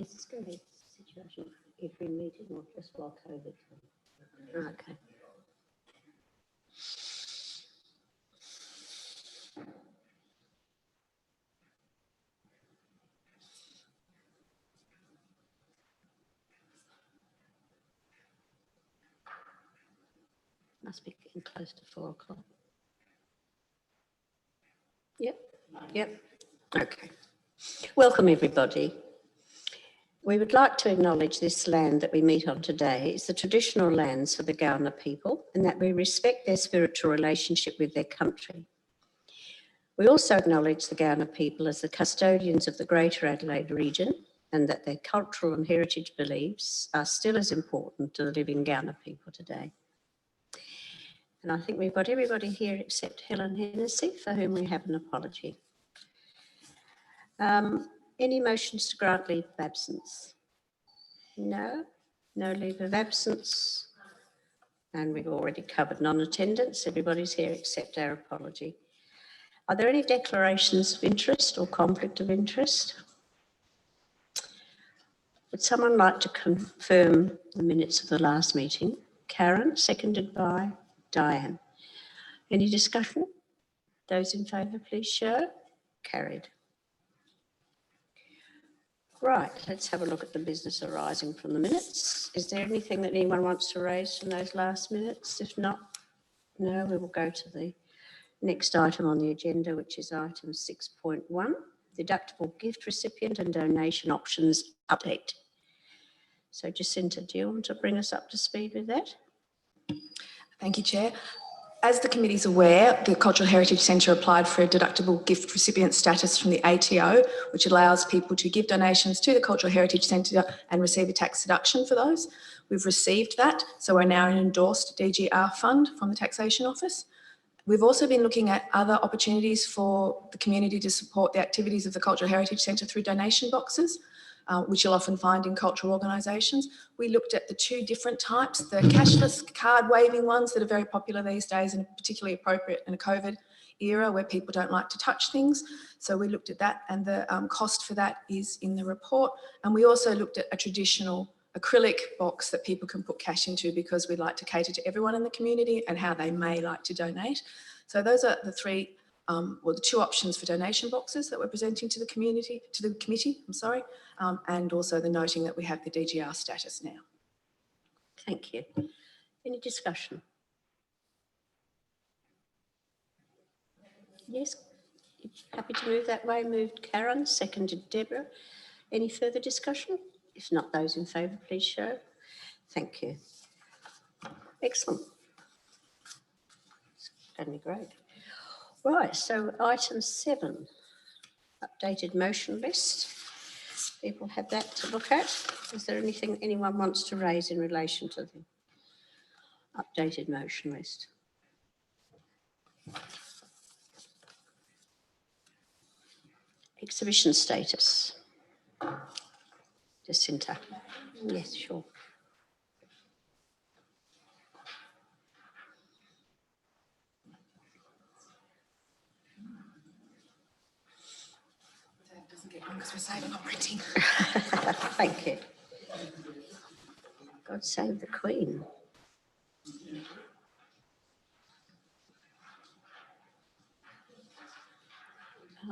Is this going to be a situation for every meeting or just while COVID comes? Okay. Must be getting close to 4 o'clock. Yep. Okay. Welcome, everybody. We would like to acknowledge this land that we meet on today is the traditional lands for the Gawler people, and that we respect their spiritual relationship with their country. We also acknowledge the Gawler people as the custodians of the Greater Adelaide region, and that their cultural and heritage beliefs are still as important to the living Gawler people today. And I think we've got everybody here except Helen Hennessy, for whom we have an apology. Any motions to grant leave of absence? No leave of absence. And we've already covered non-attendance. Everybody's here except our apology. Are there any declarations of interest or conflict of interest? Would someone like to confirm the minutes of the last meeting? Karen, seconded by Diane. Any discussion? Those in favour, please show. Carried. Right, let's have a look at the business arising from the minutes. Is there anything that anyone wants to raise from those last minutes? If not, no, we will go to the next item on the agenda, which is item 6.1, deductible gift recipient and donation options update. So Jacinta, do you want to bring us up to speed with that? Thank you, Chair. As the committee is aware, the Cultural Heritage Centre applied for a deductible gift recipient status from the ATO, which allows people to give donations to the Cultural Heritage Centre and receive a tax deduction for those. We've received that, so we're now an endorsed DGR fund from the Taxation Office. We've also been looking at other opportunities for the community to support the activities of the Cultural Heritage Centre through donation boxes, which you'll often find in cultural organisations. We looked at the two different types, the cashless card waving ones that are very popular these days and particularly appropriate in a COVID era where people don't like to touch things. So we looked at that, and the cost for that is in the report. And we also looked at a traditional acrylic box that people can put cash into, because we like to cater to everyone in the community and how they may like to donate. So those are the three, the two options for donation boxes that we're presenting to the community, to the committee, and also the noting that we have the DGR status now. Thank you. Any discussion? Yes, happy to move that way. Moved Karen, seconded Deborah. Any further discussion? If not, those in favour, please show. Thank you. Excellent. It's only great. Right, so item 7, updated motion list. People have that to look at. Is there anything anyone wants to raise in relation to the updated motion list? Exhibition status. Jacinta. Yes, sure. Because we're saving on printing. Thank you. God save the Queen.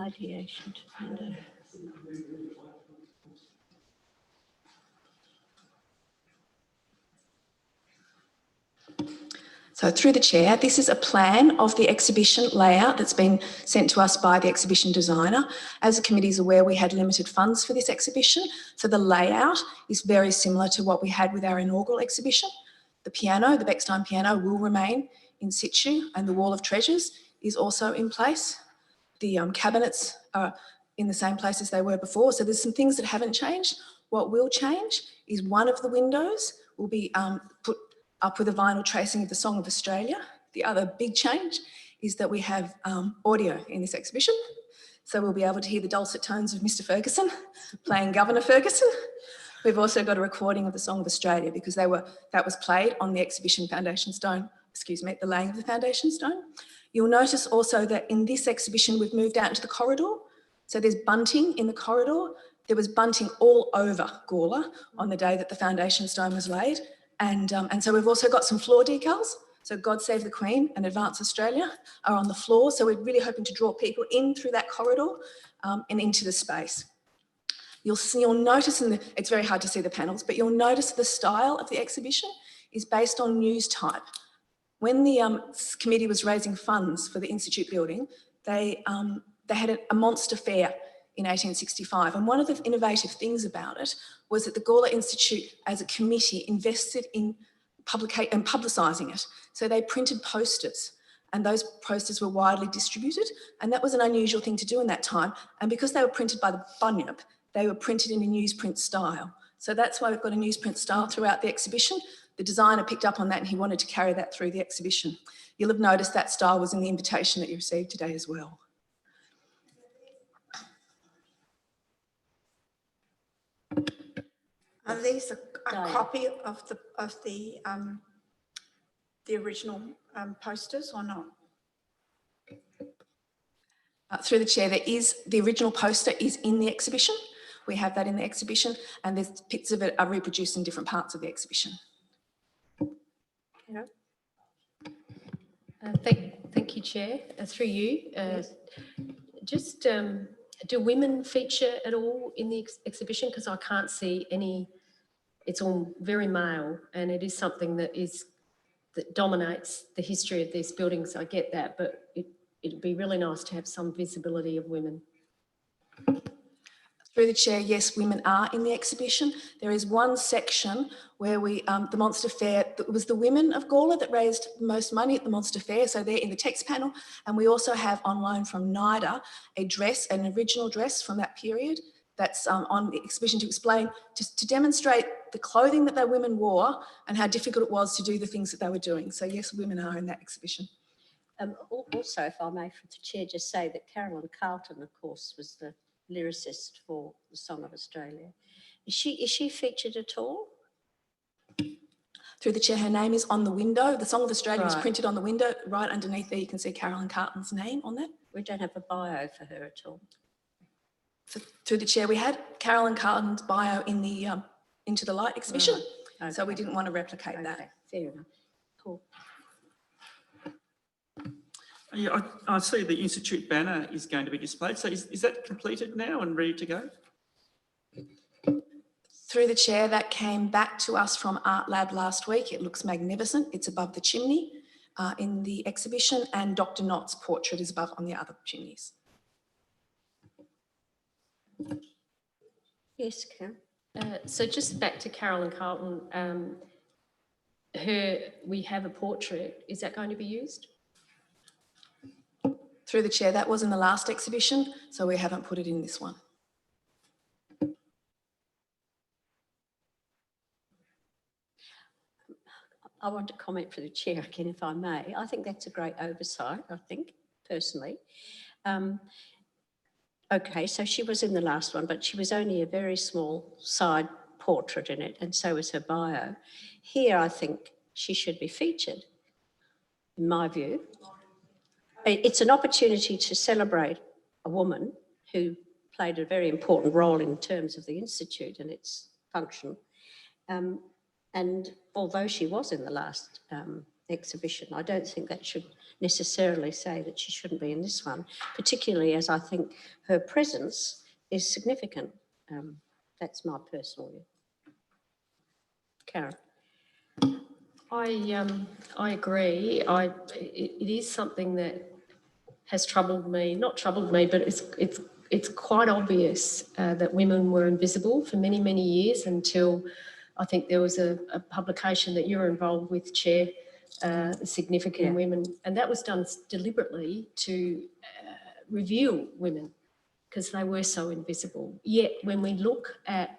Ideation to find out. So through the chair, this is a plan of the exhibition layout that's been sent to us by the exhibition designer. As the committee is aware, we had limited funds for this exhibition, so the layout is very similar to what we had with our inaugural exhibition. The piano, the Bechstein piano, will remain in situ, and the wall of treasures is also in place. The cabinets are in the same place as they were before, so there's some things that haven't changed. What will change is one of the windows will be put up with a vinyl tracing of the Song of Australia. The other big change is that we have audio in this exhibition. So we'll be able to hear the dulcet tones of Mr. Ferguson playing Governor Ferguson. We've also got a recording of the Song of Australia, because that was played on the exhibition foundation stone, the laying of the foundation stone. You'll notice also that in this exhibition, we've moved out into the corridor. So there's bunting in the corridor There was bunting all over Gawler on the day that the foundation stone was laid. And so we've also got some floor decals. So God Save the Queen and Advance Australia are on the floor. So we're really hoping to draw people in through that corridor and into the space. You'll notice, it's very hard to see the panels, but you'll notice the style of the exhibition is based on news type. When the committee was raising funds for the Institute building, they had a monster fair in 1865. And one of the innovative things about it was that the Gawler Institute as a committee invested in publicising it. So they printed posters, and those posters were widely distributed. And that was an unusual thing to do in that time. And because they were printed by the Bunyip, they were printed in a newsprint style. So that's why we've got a newsprint style throughout the exhibition. The designer picked up on that and he wanted to carry that through the exhibition. You'll have noticed that style was in the invitation that you received today as well. Are these a copy of the original posters or not? Through the chair, the original poster is in the exhibition. We have that in the exhibition, and there's bits of it are reproduced in different parts of the exhibition. Yeah. Thank you, Chair. Through you, just do women feature at all in the exhibition? Because I can't see any. It's all very male, and it is something that dominates the history of these buildings. I get that, but it'd be really nice to have some visibility of women. Through the chair, yes, women are in the exhibition. There is one section where the Monster Fair, it was the women of Gawler that raised the most money at the Monster Fair, so they're in the text panel. And we also have online from NIDA an original dress from that period that's on the exhibition to explain, to demonstrate the clothing that the women wore and how difficult it was to do the things that they were doing. So yes, women are in that exhibition. Also, if I may, for the chair, just say that Carolyn Carlton, of course, was the lyricist for the Song of Australia. Is she featured at all? Through the chair, her name is on the window. The Song of Australia is Right. printed on the window. Right underneath there, you can see Carolyn Carlton's name on that. We don't have a bio for her at all. Through the chair, we had Carolyn Carlton's bio in the Into the Light exhibition, Right. so we didn't want to replicate Okay, that. fair enough. Cool. Yeah, I see the Institute banner is going to be displayed. So is that completed now and ready to go? Through the chair, that came back to us from Art Lab last week. It looks magnificent. It's above the chimney in the exhibition, and Dr. Knott's portrait is above on the other chimneys. Yes, Karen. So just back to Carolyn Carlton, we have a portrait. Is that going to be used? Through the chair, that was in the last exhibition, so we haven't put it in this one. I want to comment for the chair again, if I may. I think that's a great oversight, I think, personally. Okay, so she was in the last one, but she was only a very small side portrait in it, and so was her bio. Here, I think she should be featured, in my view. It's an opportunity to celebrate a woman who played a very important role in terms of the Institute and its function. And although she was in the last exhibition, I don't think that should necessarily say that she shouldn't be in this one, particularly as I think her presence is significant. That's my personal view. Karen. I agree. It is something that has troubled me, not troubled me, but it's quite obvious that women were invisible for many, many years until I think there was a publication that you were involved with, Chair, Significant Women, and that was done deliberately to reveal women because they were so invisible. Yet when we look at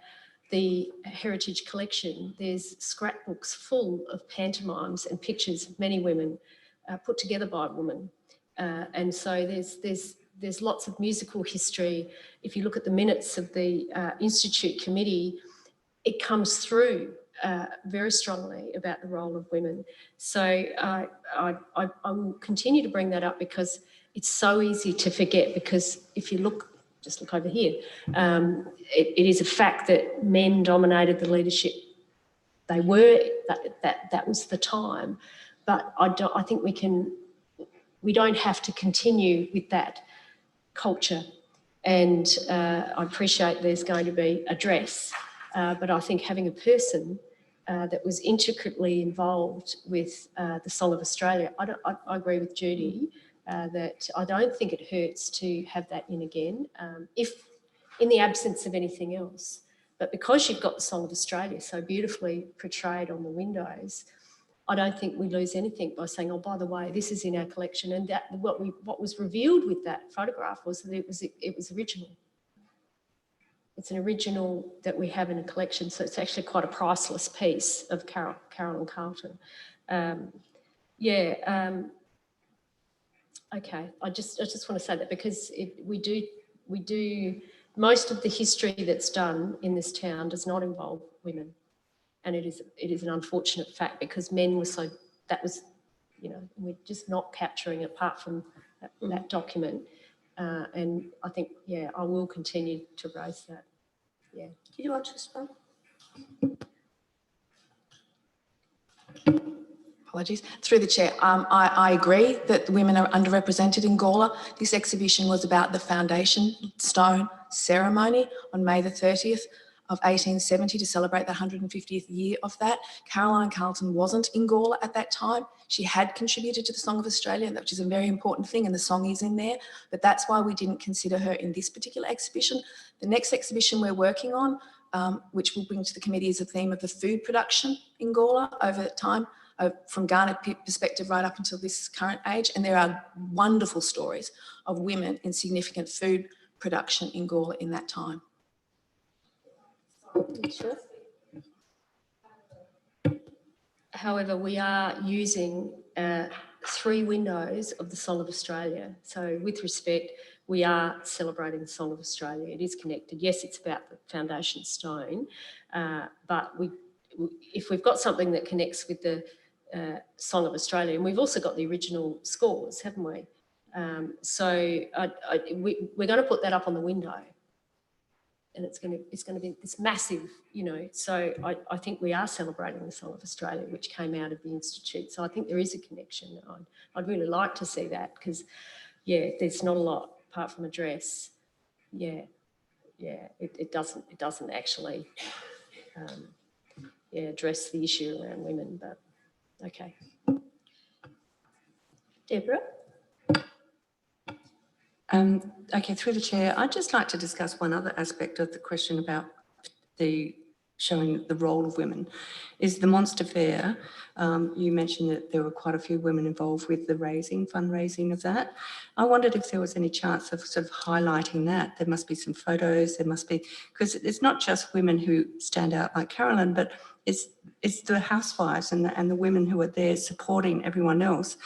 the Heritage Collection, there's scrapbooks full of pantomimes and pictures of many women put together by women. And so there's lots of musical history. If you look at the minutes of the Institute Committee, it comes through very strongly about the role of women. So I will continue to bring that up because it's so easy to forget, because if you look just look over here. It is a fact that men dominated the leadership. They were, that was the time. But I think we don't have to continue with that culture. And I appreciate there's going to be a dress, but I think having a person that was intricately involved with the Song of Australia, I agree with Judy that I don't think it hurts to have that in again, if in the absence of anything else. But because you've got the Song of Australia so beautifully portrayed on the windows, I don't think we lose anything by saying, oh, by the way, this is in our collection. And that what was revealed with that photograph was that it was original. It's an original that we have in a collection. So it's actually quite a priceless piece of Carolyn Carlton. Okay, I just want to say that because we do, most of the history that's done in this town does not involve women. And it is an unfortunate fact because men were so, that was, you know, we're just not capturing apart from that document. And I think, yeah, I will continue to raise that. Yeah. Did you want to respond? Apologies. Through the chair, I agree that women are underrepresented in Gawler. This exhibition was about the foundation stone ceremony on May the 30th of 1870 to celebrate the 150th year of that. Caroline Carlton wasn't in Gawler at that time. She had contributed to the Song of Australia, which is a very important thing, and the song is in there, but that's why we didn't consider her in this particular exhibition. The next exhibition we're working on, which we'll bring to the committee, is a theme of the food production in Gawler over time, from Ghana perspective right up until this current age, and there are wonderful stories of women in significant food production in Gawler in that time. Sure. However, we are using 3 windows of the Song of Australia. So with respect, we are celebrating the Song of Australia. It is connected. Yes, it's about the foundation stone, but if we've got something that connects with the Song of Australia, and we've also got the original scores, haven't we? So we're going to put that up on the window. And it's going to be this massive, you know, so I think we are celebrating the Song of Australia, which came out of the Institute. So I think there is a connection. I'd really like to see that because, yeah, there's not a lot apart from a dress. Yeah, it doesn't actually, address the issue around women, but okay. Deborah? Okay, through the chair, I'd just like to discuss one other aspect of the question about showing the role of women, is the Monster Fair. You mentioned that there were quite a few women involved with the fundraising of that. I wondered if there was any chance of sort of highlighting that. There must be some photos, there must be, because it's not just women who stand out like Carolyn, but it's the housewives and the women who are there supporting everyone else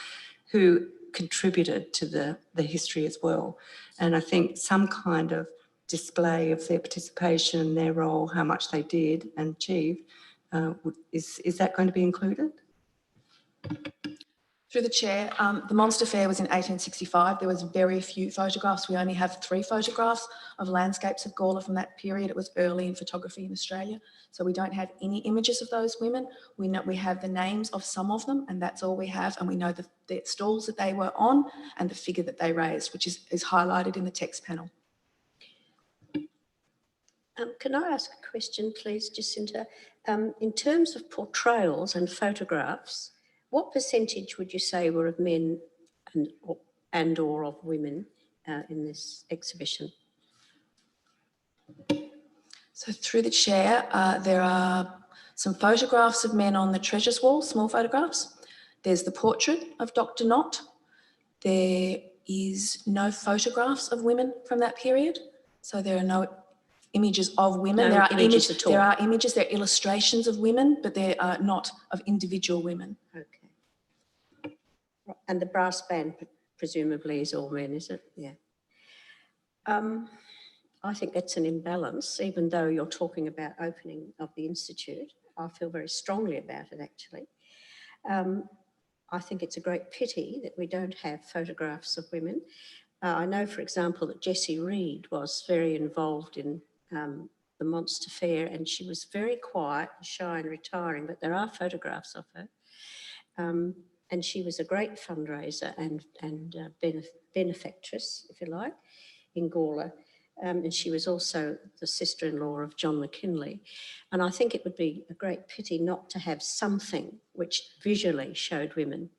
who contributed to the history as well. And I think some kind of display of their participation, their role, how much they did and achieved, is that going to be included? Through the chair, the Monster Fair was in 1865. There was very few photographs. We only have 3 photographs of landscapes of Gawler from that period. It was early in photography in Australia. So we don't have any images of those women. We have the names of some of them, and that's all we have. And we know the stalls that they were on and the figure that they raised, which is highlighted in the text panel. Can I ask a question, please, Jacinta? In terms of portrayals and photographs, what percentage would you say were of men and or of women in this exhibition? So through the chair, there are some photographs of men on the treasures wall, small photographs. There's the portrait of Dr. Knott. There is no photographs of women from that period. So there are no images of women. No there are images at all. There are images, there are illustrations of women, but they are not of individual women. Okay. And the brass band presumably is all men, is it? Yeah. I think that's an imbalance, even though you're talking about opening of the Institute. I feel very strongly about it, actually. I think it's a great pity that we don't have photographs of women. I know, for example, that Jessie Reid was very involved in the Monster Fair, and she was very quiet, shy and retiring, but there are photographs of her. And she was a great fundraiser and benefactress, if you like, in Gawler. And she was also the sister-in-law of John McKinley. And I think it would be a great pity not to have something which visually showed women,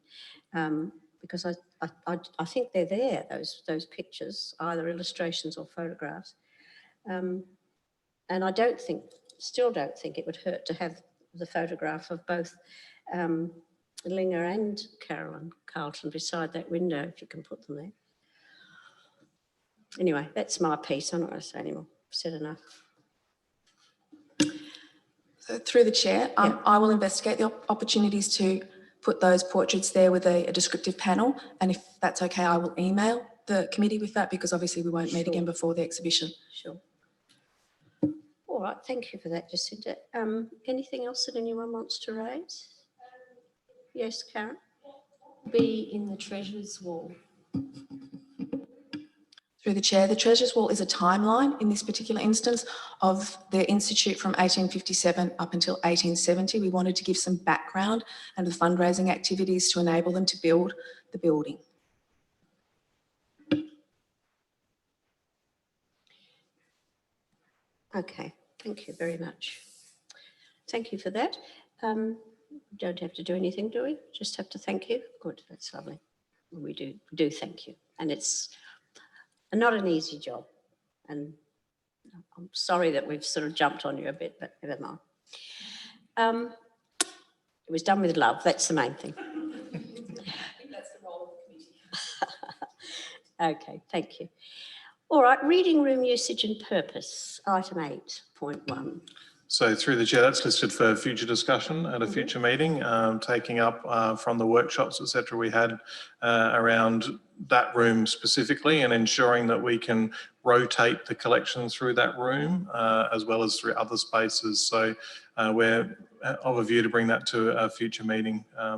because I think they're there, those pictures, either illustrations or photographs. And I still don't think it would hurt to have the photograph of both Linger and Carolyn Carlton beside that window, if you can put them there. Anyway, that's my piece. I'm not going to say anymore. I've said enough. So through the chair, I will investigate the opportunities to put those portraits there with a descriptive panel. And if that's okay, I will email the committee with that, because obviously we won't meet again before the exhibition. Sure. All right, thank you for that, Jacinta. Anything else that anyone wants to raise? Yes, Karen? Be in the Treasurer's Wall. Through the chair, the Treasurer's Wall is a timeline in this particular instance of the institute from 1857 up until 1870. We wanted to give some background and the fundraising activities to enable them to build the building. Okay, thank you very much. Thank you for that. Don't have to do anything, do we? Just have to thank you? Good, that's lovely. We do thank you. And it's not an easy job. And I'm sorry that we've sort of jumped on you a bit, but never mind. It was done with love, that's the main thing. I think that's the role of the committee. Okay, thank you. All right, reading room usage and purpose, item 8.1. So through the chair, that's listed for future discussion at a future meeting, taking up from the workshops, etc. we had around that room specifically, and ensuring that we can rotate the collection through that room as well as through other spaces. So we're of a view to bring that to a future meeting. I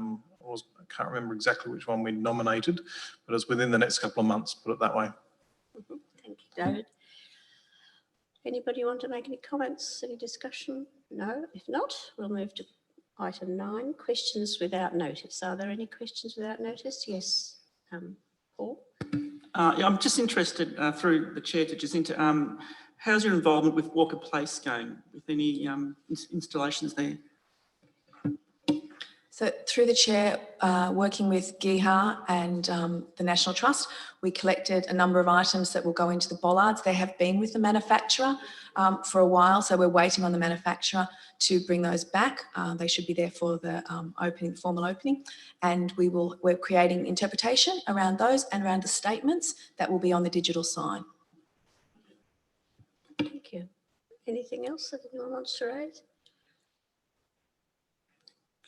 can't remember exactly which one we nominated, but it's within the next couple of months, put it that way. Thank you, David. Anybody want to make any comments, any discussion? No? If not, we'll move to item 9, questions without notice. Are there any questions without notice? Yes, Paul? Yeah, I'm just interested through the chair to Jacinta, how's your involvement with Walker Place going, with any installations there? So through the chair, working with GIHA and the National Trust, we collected a number of items that will go into the bollards. They have been with the manufacturer for a while, so we're waiting on the manufacturer to bring those back. They should be there for the formal opening, and we're creating interpretation around those and around the statements that will be on the digital sign. Thank you. Anything else that anyone wants to raise?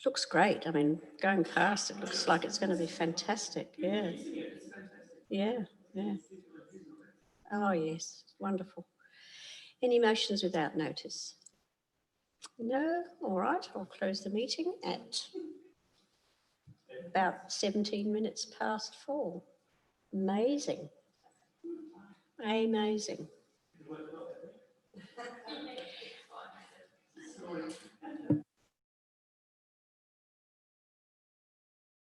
Looks great. I mean, going past, it looks like it's going to be fantastic. Yeah. Yeah, yeah. Oh, yes. Wonderful. Any motions without notice? No? All right. I'll close the meeting at about 17 minutes past 4. Amazing. Amazing.